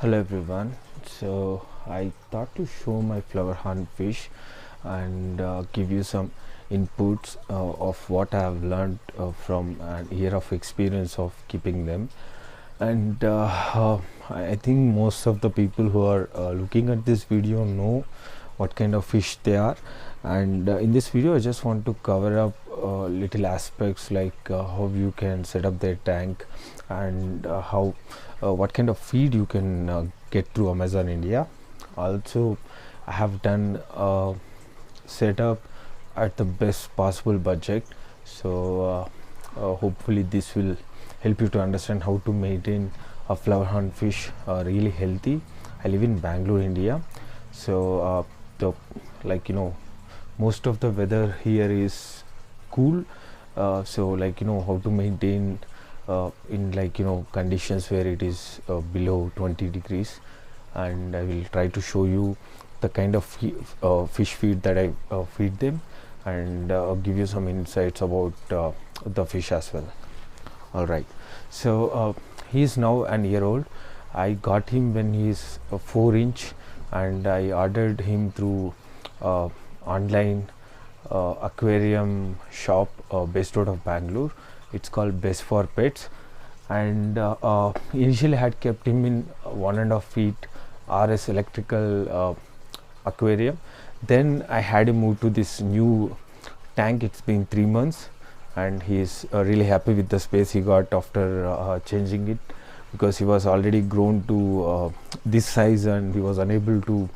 Hello everyone. So I thought to show my Flowerhorn fish and give you some inputs of what I have learned from a year of experience of keeping them. And I think most of the people who are looking at this video know what kind of fish they are. And in this video, I just want to cover up little aspects like how you can set up their tank and how what kind of feed you can get through Amazon India. Also, I have done setup at the best possible budget. So hopefully this will help you to understand how to maintain a flowerhorn fish really healthy. I live in Bangalore, India. So the most of the weather here is cool. So how to maintain in conditions where it is below 20 degrees, and I will try to show you the kind of fish feed that I feed them, and give you some insights about the fish as well. All right, so he is now an year old. I got him when he is 4 inch, and I ordered him through online aquarium shop based out of Bangalore. It's called Best for Pets, and initially I had kept him in 1.5 feet RS electrical aquarium. Then I had him moved to this new tank. It's been 3 months, and he is really happy with the space he got after changing it, because he was already grown to this size and he was unable to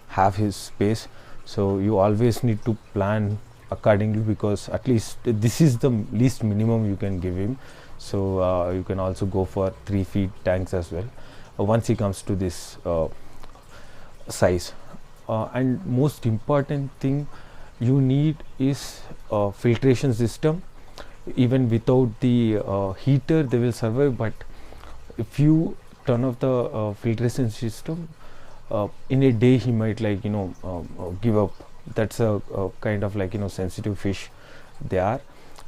have his space. So you always need to plan accordingly, because at least this is the least minimum you can give him. So you can also go for 3 feet tanks as well once he comes to this size. And most important thing you need is a filtration system. Even without the heater they will survive, but if you turn off the filtration system, in a day he might give up. That's a kind of sensitive fish they are.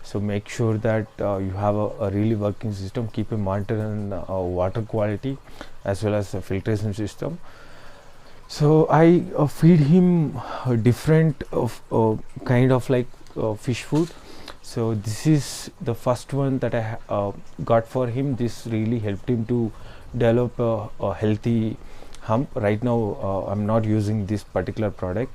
So make sure that you have a really working system. Keep a monitor on water quality as well as a filtration system. So I feed him different of kind of fish food. So this is the first one that I got for him. This really helped him to develop a healthy hump. Right now I'm not using this particular product,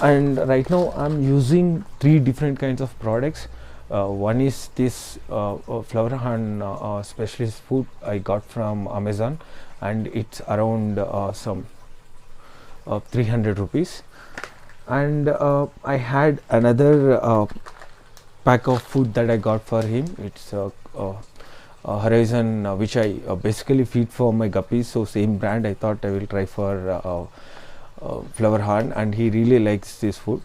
and right now I'm using 3 different kinds of products. One is this Flowerhorn specialist food I got from Amazon, and it's around some 300 rupees. And I had another pack of food that I got for him. It's Horizon, which I basically feed for my guppies. So same brand I thought I will try for Flowerhorn, and he really likes this food.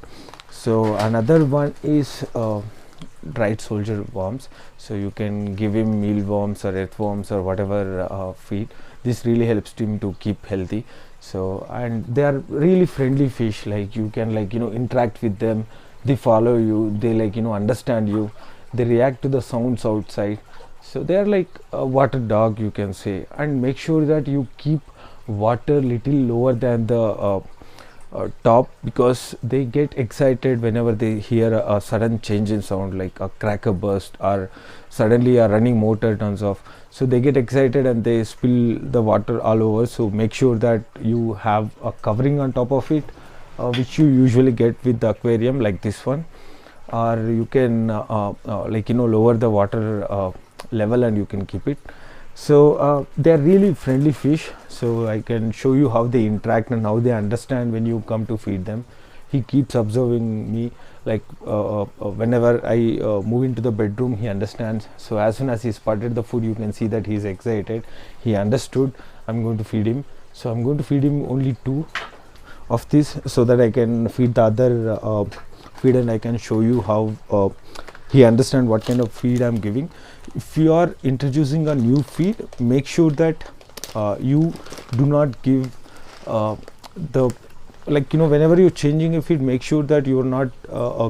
So another one is dried soldier worms. So you can give him mealworms or earthworms or whatever feed. This really helps him to keep healthy. So, and they are really friendly fish. Like you can interact with them. They follow you. They understand you. They react to the sounds outside. So they are like a water dog, you can say. And make sure that you keep water little lower than the top, because they get excited whenever they hear a sudden change in sound, like a cracker burst or suddenly a running motor turns off. So they get excited and they spill the water all over. So make sure that you have a covering on top of it, which you usually get with the aquarium, like this one, or you can lower the water level and you can keep it. So they are really friendly fish. So I can show you how they interact and how they understand when you come to feed them. He keeps observing me, whenever I move into the bedroom, he understands. So as soon as he spotted the food, you can see that he is excited. He understood I'm going to feed him. So I'm going to feed him only 2 of this, so that I can feed the other feed, and I can show you how he understand what kind of feed I'm giving. If you are introducing a new feed, make sure that you do not give whenever you're changing a feed, make sure that you're not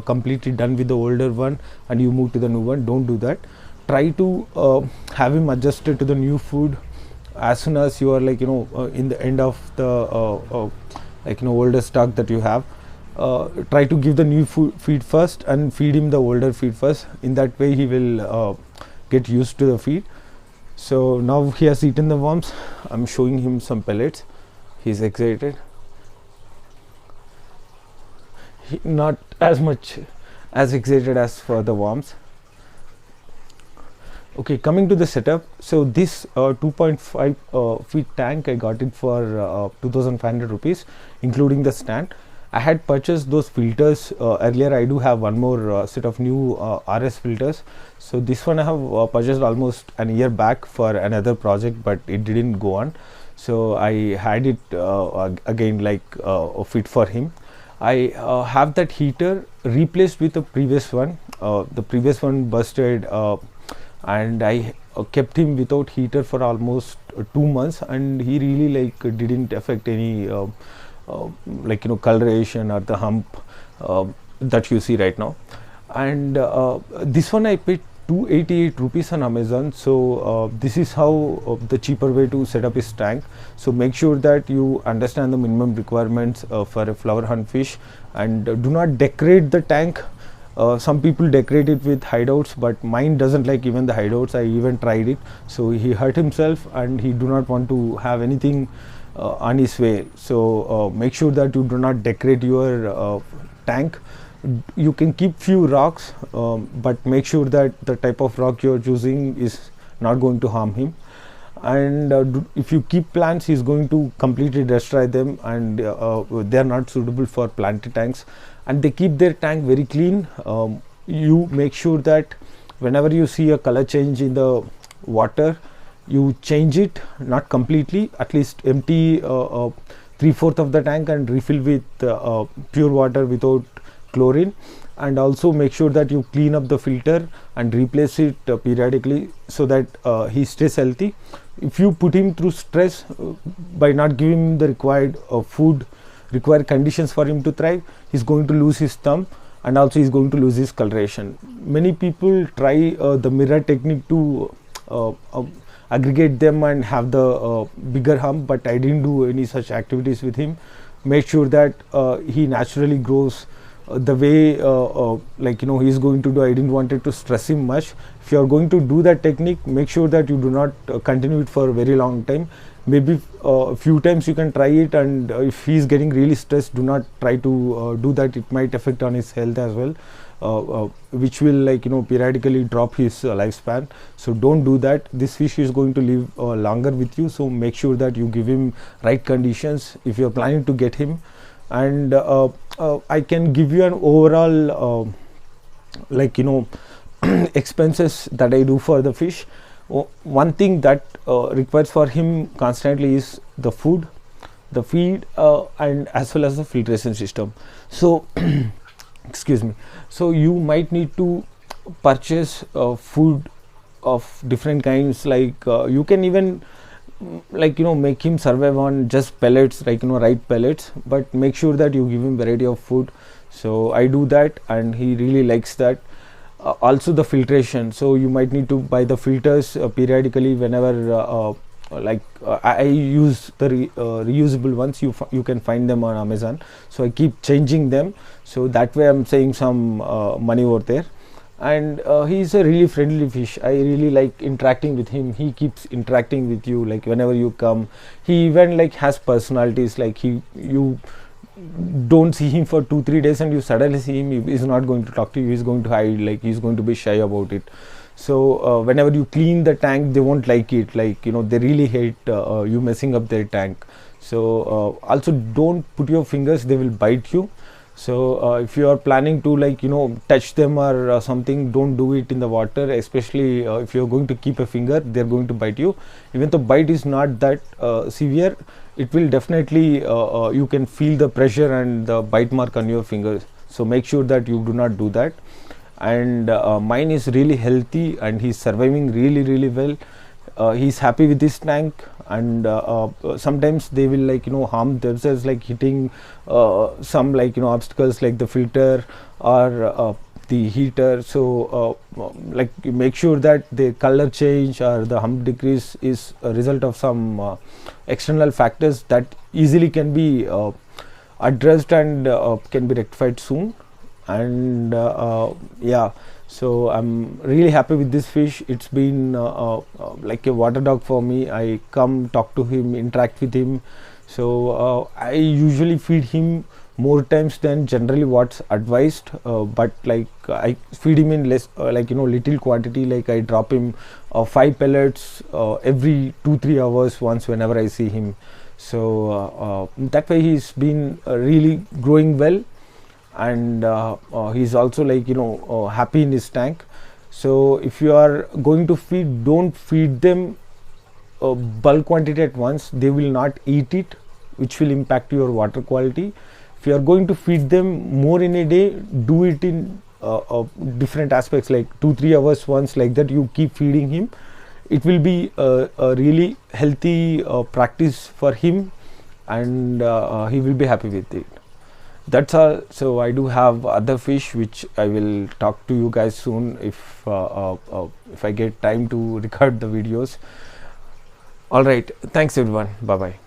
completely done with the older one and you move to the new one. Don't do that. Try to have him adjusted to the new food as soon as you are like in the end of the older stock that you have, try to give the new feed first and feed him the older feed first. In that way he will get used to the feed. So now he has eaten the worms. I'm showing him some pellets. He's excited. Not as much as excited as for the worms. Okay, coming to the setup. So this 2.5 feet tank, I got it for 2,500 rupees, including the stand. I had purchased those filters earlier. I do have one more set of new RS filters. So this one I have purchased almost a year back for another project, but it didn't go on. So I had it again, like a fit for him. I have that heater replaced with the previous one. The previous one busted, and I kept him without heater for almost 2 months, and he really like didn't affect any coloration or the hump that you see right now. And this one I paid 288 rupees on Amazon. So this is how the cheaper way to set up his tank. So make sure that you understand the minimum requirements for a Flowerhorn fish, and do not decorate the tank. Some people decorate it with hideouts, but mine doesn't like even the hideouts. I even tried it, so he hurt himself, and he do not want to have anything on his way. So make sure that you do not decorate your tank. You can keep few rocks, but make sure that the type of rock you are choosing is not going to harm him. And if you keep plants, he's going to completely destroy them, and they are not suitable for planted tanks. And they keep their tank very clean. You make sure that whenever you see a color change in the water, you change it, not completely, at least empty 3/4 of the tank and refill with pure water without chlorine. And also make sure that you clean up the filter and replace it periodically, so that he stays healthy. If you put him through stress by not giving him the required required conditions for him to thrive, he's going to lose his thumb, and also he's going to lose his coloration. Many people try the mirror technique to aggregate them and have the bigger hump, but I didn't do any such activities with him. Make sure that he naturally grows the way he's going to do. I didn't want it to stress him much. If you are going to do that technique, make sure that you do not continue it for a very long time. Maybe a few times you can try it, and if he is getting really stressed, do not try to do that. It might affect on his health as well, which will periodically drop his lifespan. So don't do that. This fish is going to live longer with you, so make sure that you give him right conditions if you are planning to get him. And I can give you an overall expenses that I do for the fish. One thing that requires for him constantly is the food, the feed, and as well as the filtration system. So excuse me. So you might need to purchase food of different kinds, like you can even make him survive on just pellets, right pellets, but make sure that you give him variety of food. So I do that, and he really likes that. Also the filtration, so you might need to buy the filters periodically whenever I use the reusable ones. You can find them on Amazon, so I keep changing them, so that way I'm saving some money over there. And he's a really friendly fish. I really like interacting with him. He keeps interacting with you, like whenever you come. He even has personalities, like you don't see him for 2-3 days, and you suddenly see him, he is not going to talk to you. He's going to hide, he's going to be shy about it. So whenever you clean the tank, they won't like it, they really hate you messing up their tank. So also don't put your fingers, they will bite you. So if you are planning to touch them or something, don't do it in the water, especially if you are going to keep a finger, they are going to bite you. Even though bite is not that severe, it will definitely you can feel the pressure and the bite mark on your fingers. So make sure that you do not do that. And mine is really healthy, and he's surviving really well. He's happy with this tank. And sometimes they will harm themselves, hitting some obstacles like the filter, or the heater. So like you make sure that the color change or the hump decrease is a result of some external factors that easily can be addressed and can be rectified soon. And yeah, so I'm really happy with this fish. It's been like a water dog for me. I come talk to him, interact with him. So I usually feed him more times than generally what's advised, but like I feed him in less like little quantity. Like I drop him 5 pellets every 2-3 hours once whenever I see him. So that way he's been really growing well, and he's also like happy in his tank. So if you are going to feed, don't feed them bulk quantity at once. They will not eat it, which will impact your water quality. If you are going to feed them more in a day, do it in different aspects, like 2-3 hours once, like that you keep feeding him. It will be a really healthy practice for him, and he will be happy with it. That's all. So I do have other fish which I will talk to you guys soon if I get time to record the videos. All right, thanks everyone, bye bye.